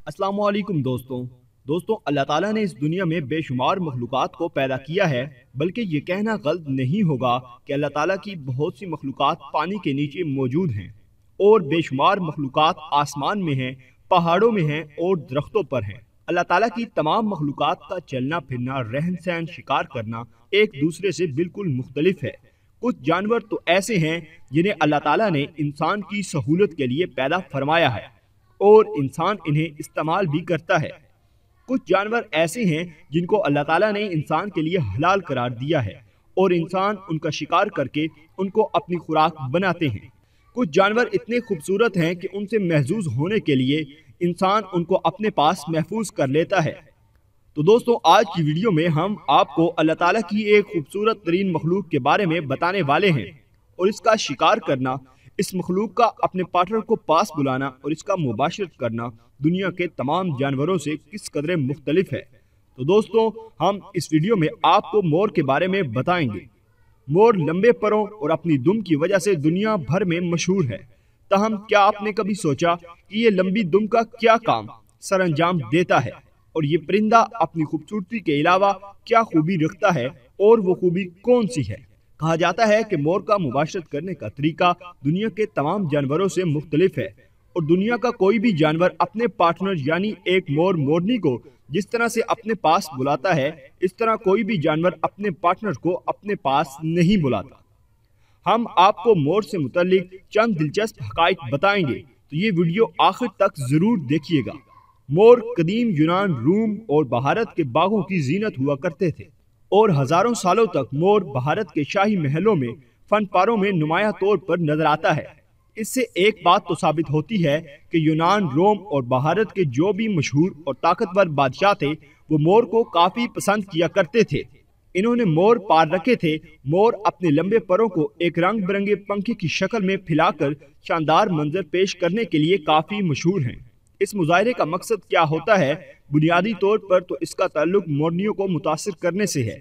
अस्सलाम वालेकुम दोस्तों अल्लाह ताला ने इस दुनिया में बेशुमार मखलूक़ात को पैदा किया है। बल्कि ये कहना गलत नहीं होगा कि अल्लाह ताला की बहुत सी मखलूक़ात पानी के नीचे मौजूद हैं और बेशुमार मखलूक़ात आसमान में हैं, पहाड़ों में हैं और दरख्तों पर हैं। अल्लाह ताला की तमाम मखलूक़ात का चलना फिरना, रहन सहन, शिकार करना एक दूसरे से बिल्कुल मुख्तलिफ है। कुछ जानवर तो ऐसे हैं जिन्हें अल्लाह ताला ने इंसान की सहूलत के लिए पैदा फरमाया है और इंसान इन्हें इस्तेमाल भी करता है। कुछ जानवर ऐसे हैं जिनको अल्लाह ताला ने इंसान के लिए हलाल करार दिया है और इंसान उनका शिकार करके उनको अपनी खुराक बनाते हैं। कुछ जानवर इतने खूबसूरत हैं कि उनसे महजूज होने के लिए इंसान उनको अपने पास महफूज कर लेता है। तो दोस्तों, आज की वीडियो में हम आपको अल्लाह ताला की एक खूबसूरत तरीन मखलूक के बारे में बताने वाले हैं और इसका शिकार करना, इस मखलूक का अपने पार्टनर को पास बुलाना और इसका मुबाशरत करना दुनिया के तमाम जानवरों से किस कदर मुख्तलिफ है। तो दोस्तों, हम इस वीडियो में आपको मोर के बारे में बताएंगे। मोर लंबे परों और अपनी दुम की वजह से दुनिया भर में मशहूर है। तहम क्या आपने कभी सोचा कि ये लंबी दुम का क्या काम सर अंजाम देता है और ये परिंदा अपनी खूबसूरती के अलावा क्या खूबी रखता है और वो खूबी कौन सी है। कहा जाता है कि मोर का मुबाशरत करने का तरीका दुनिया के तमाम जानवरों से मुख्तलिफ है और दुनिया का कोई भी जानवर अपने पार्टनर यानी एक मोर मोरनी को जिस तरह से अपने पास बुलाता है, इस तरह कोई भी जानवर अपने पार्टनर को अपने पास नहीं बुलाता। हम आपको मोर से मुतल्लिक चंद दिलचस्प हकाइक बताएंगे, तो ये वीडियो आखिर तक जरूर देखिएगा। मोर कदीम यूनान, रूम और भारत के बागों की जीनत हुआ करते थे और हजारों सालों तक मोर भारत के शाही महलों में फन पारों में नुमाया तौर पर नजर आता है। इससे एक बात तो साबित होती है कि यूनान, रोम और भारत के जो भी मशहूर और ताकतवर बादशाह थे वो मोर को काफी पसंद किया करते थे। इन्होंने मोर पार रखे थे। मोर अपने लंबे परों को एक रंग बिरंगे पंखे की शक्ल में फैलाकर शानदार मंजर पेश करने के लिए काफी मशहूर हैं। इस मुजाहरे का मकसद क्या होता है? बुनियादी तौर पर तो इसका ताल्लुक मोरनियों को मुतासिर करने से है।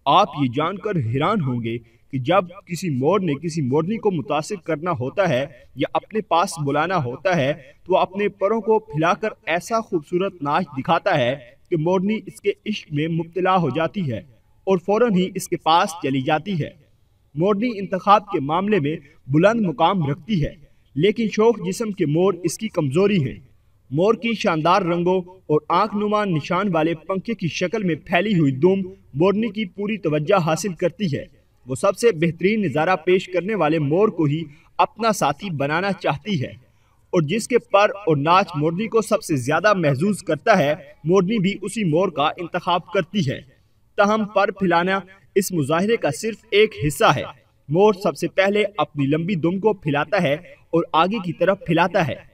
आप ये जानकर हैरान होंगे कि जब किसी मोर ने किसी मोरनी को मुतासिर करना होता है या अपने पास बुलाना होता है तो वह अपने परों को फैलाकर ऐसा खूबसूरत नाच दिखाता है कि मोरनी इसके इश्क में मुब्तला हो जाती है और फौरन ही इसके पास चली जाती है। मोरनी इंतखाब के मामले में बुलंद मुकाम रखती है, लेकिन शौक जिस्म के मोर इसकी कमजोरी है। मोर की शानदार रंगों और आंखनुमा निशान वाले पंखे की शक्ल में फैली हुई दुम मोरनी की पूरी तवज्जो हासिल करती है। वो सबसे बेहतरीन नज़ारा पेश करने वाले मोर को ही अपना साथी बनाना चाहती है और जिसके पर और नाच मोरनी को सबसे ज्यादा महसूस करता है, मोरनी भी उसी मोर का इंतखाब करती है। तहम पर फैलाना इस मुजाहिरे का सिर्फ एक हिस्सा है। मोर सबसे पहले अपनी लंबी दुम को फैलाता है और आगे की तरफ फैलाता है।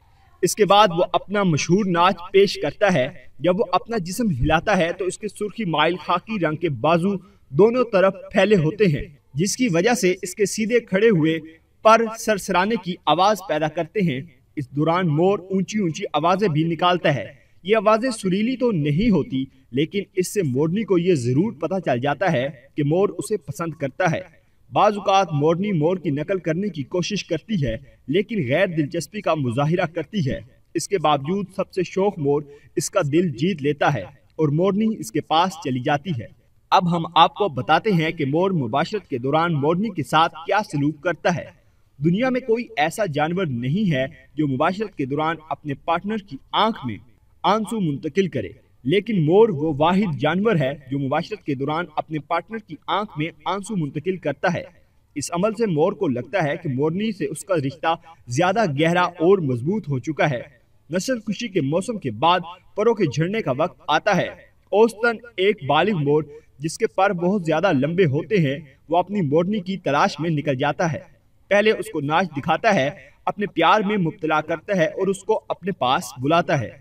इसके बाद वो अपना मशहूर नाच पेश करता है। जब वो अपना जिस्म हिलाता है तो इसके सुर्खी माइल खाकी रंग के बाजू दोनों तरफ फैले होते हैं, जिसकी वजह से इसके सीधे खड़े हुए पर सरसराने की आवाज पैदा करते हैं। इस दौरान मोर ऊंची ऊंची आवाजें भी निकालता है। ये आवाजें सुरीली तो नहीं होती, लेकिन इससे मोरनी को ये जरूर पता चल जाता है कि मोर उसे पसंद करता है। बाजुकात मोरनी मोर की नकल करने की कोशिश करती है, लेकिन गैर दिलचस्पी का मुजाहिरा करती है। इसके बावजूद सबसे शौक मोर इसका दिल जीत लेता है और मोरनी इसके पास चली जाती है। अब हम आपको बताते हैं कि मोर मुबाशरत के दौरान मोरनी के साथ क्या सलूक करता है। दुनिया में कोई ऐसा जानवर नहीं है जो मुबाशरत के दौरान अपने पार्टनर की आंख में आंसू मुंतकिल करे, लेकिन मोर वो वाहिद जानवर है जो मुबाशरत के दौरान अपने पार्टनर की आंख में आंसू मुंतकिल करता है। इस अमल से मोर को लगता है कि मोरनी से उसका रिश्ता ज्यादा गहरा और मजबूत हो चुका है। नस्ल खुशी के मौसम के बाद परों के झड़ने का वक्त आता है। औसतन एक बालिग मोर जिसके पर बहुत ज्यादा लंबे होते हैं वो अपनी मोरनी की तलाश में निकल जाता है। पहले उसको नाच दिखाता है, अपने प्यार में मुब्तला करता है और उसको अपने पास बुलाता है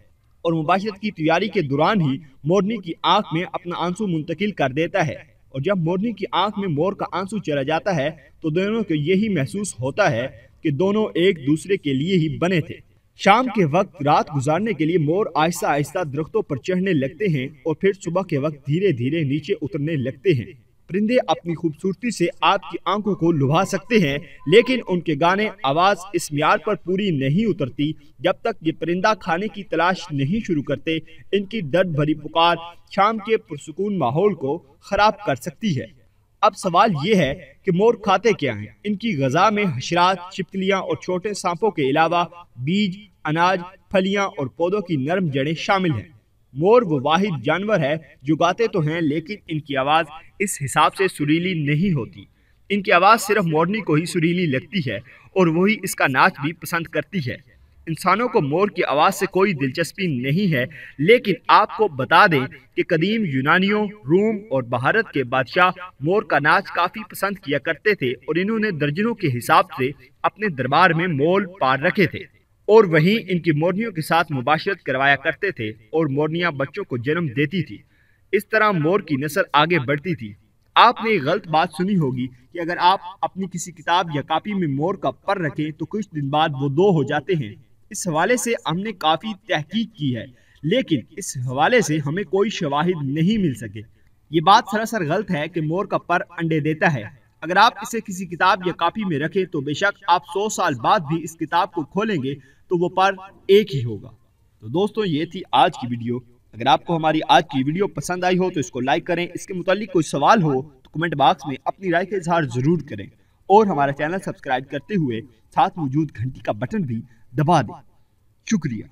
और मुबाशरत की तैयारी के दौरान ही मोरनी की आंख में अपना आंसू मुंतकिल कर देता है। और जब मोरनी की आंख में मोर का आंसू चला जाता है तो दोनों को यही महसूस होता है कि दोनों एक दूसरे के लिए ही बने थे। शाम के वक्त रात गुजारने के लिए मोर आहिस्ता आहिस्ता दरख्तों पर चढ़ने लगते हैं और फिर सुबह के वक्त धीरे धीरे नीचे उतरने लगते हैं। پرندے اپنی خوبصورتی سے آپ کی آنکھوں کو لبھا سکتے ہیں، لیکن ان کے گانے آواز اس معیار پر پوری نہیں اترتی جب تک یہ پرندہ کھانے کی تلاش نہیں شروع کرتے۔ ان کی درد بھری پکار شام کے پرسکون ماحول کو خراب کر سکتی ہے۔ اب سوال یہ ہے کہ مور کھاتے کیا ہیں؟ ان کی غذا میں حشرات، چھپکلیاں اور چھوٹے سانپوں کے علاوہ بیج، اناج، پھلیاں اور پودوں کی نرم جڑیں شامل ہیں۔ مور وہ واحد جانور ہے جو گاتے تو ہیں لیکن ان کی آواز اس حساب سے سریلی نہیں ہوتی۔ ان کی آواز صرف مورنی کو ہی سریلی لگتی ہے اور وہی اس کا ناچ بھی پسند کرتی ہے۔ انسانوں کو مور کی آواز سے کوئی دلچسپی نہیں ہے، لیکن آپ کو بتا دیں کہ قدیم یونانیوں، روم اور بھارت کے بادشاہ مور کا ناچ کافی پسند کیا کرتے تھے اور انہوں نے درجنوں کے حساب سے اپنے دربار میں مول پال رکھے تھے، اور وہیں ان کی مورنیوں کے ساتھ مباشرت کروایا کرتے تھے اور مورنیاں بچوں کو جنم دیتی تھی۔ اس طرح مور کی نسل آگے بڑھتی تھی۔ آپ نے ایک غلط بات سنی ہوگی کہ اگر آپ اپنی کسی کتاب یا کاپی میں مور کا پر رکھیں تو کچھ دن بعد وہ 2 ہو جاتے ہیں۔ اس حوالے سے ہم نے کافی تحقیق کی ہے، لیکن اس حوالے سے ہمیں کوئی شواہد نہیں مل سکے۔ یہ بات سراسر غلط ہے کہ مور کا پر انڈے دیتا ہے۔ اگر آپ اسے کسی کتاب یا کاپی میں رکھیں تو بے شک آپ 100 سال بعد بھی اس کتاب کو کھولیں گے تو وہ پر ایک ہی ہوگا۔ تو دوستوں، یہ تھی آج کی ویڈیو۔ اگر آپ کو ہماری آج کی ویڈیو پسند آئی ہو تو اس کو لائک کریں۔ اس کے متعلق کوئی سوال ہو تو کمنٹ باکس میں اپنی رائے کا اظہار ضرور کریں، اور ہمارا چینل سبسکرائب کرتے ہوئے ساتھ موجود گھنٹی کا بٹن بھی دبا دیں۔ شکریہ۔